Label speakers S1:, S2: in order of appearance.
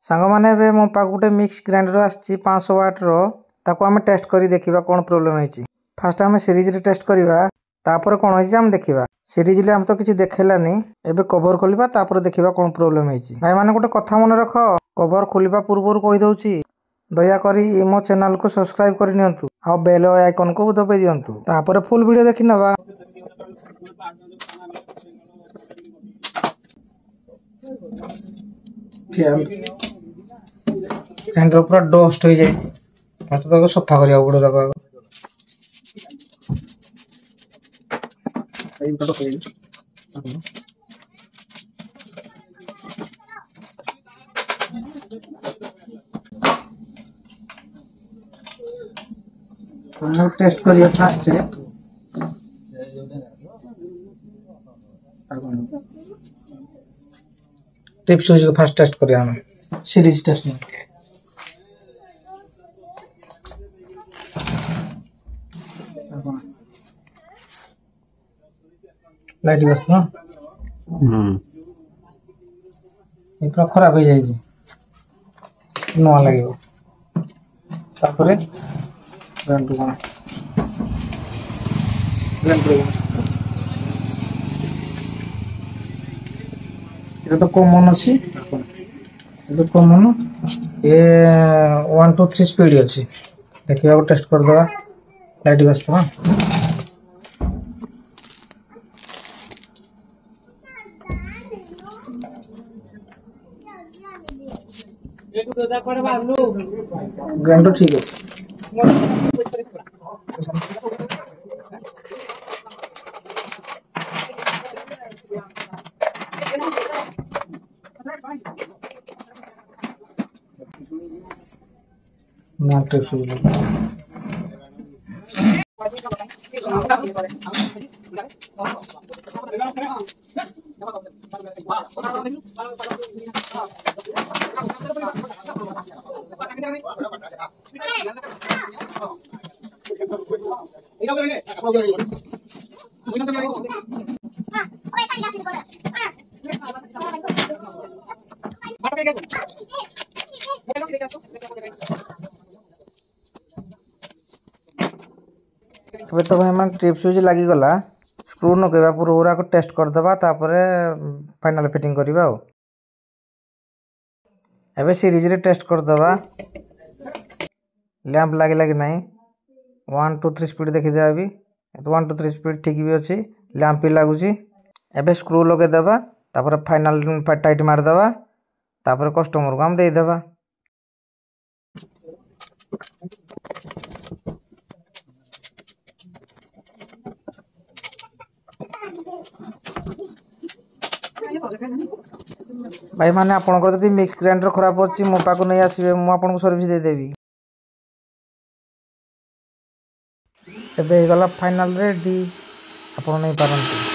S1: सांग मैंने ए मो पाक गोटे मिक्स ग्राइंडर आसी 500 वाट ताको आम टेस्ट कर देखा कौन प्रोब्लेम है। फास्ट आम सीरीज रे टेस्ट करवा तापर कौन है देखा सीरीज रे आम तो किसी देखेलानी एबे कवर खोलिबा तापर देखा कौन प्रोब्लेम है। भाई माने गोटे कथा मन रख कवर खोलिबा पूर्व कही दउची दया करी मो चैनल को सब्सक्राइब कर नियंतु आ बेल आइकन को दबाई दियंतु तापर फुल वीडियो देखि नबा। ग्राइंडर पूरा डस्ट हो जाए फर्स्ट तक सफा करिया पड़ो तक टेस्ट करिए फास्ट टिप्स हो फास्ट टेस्ट करिया हम सीरीज टेस्ट में लाइट बस ना ये पूरा खराब हो जाए नुआ लगे तापरे ग्राइंडर कोन ये तो कॉमन अच्छी ये कॉमन ये 1 2 3 स्पीड अच्छी देखिए टेस्ट कर दवा लाइट बस हाँ ग्राइंडर ठीक है ना टिप्स तो भाई मैं टिप स्विच लगी गला स्क्रू नकेबा पूरा को टेस्ट करदे तापर फाइनल फिटिंग करवा एबे सीरीज रे टेस्ट करदे लैंप लगे कि नहीं 1 2 3 स्पीड देखी दे अभी 1 2 3 स्पीड ठीक भी अच्छी लैंप भी लगुच एबे स्क्रू लगेदेवा तापर फाइनल टाइट मारदेवा तापर कस्टमर को हम देदेवा। भाई माने आपनकर जदि मिक्स ग्राइंडर खराब अछि मो पाको नहीं आसीबे मु आपनको सर्विस दे देबी। एबे गला फाइनल रेडी आपण नहीं पारंतु।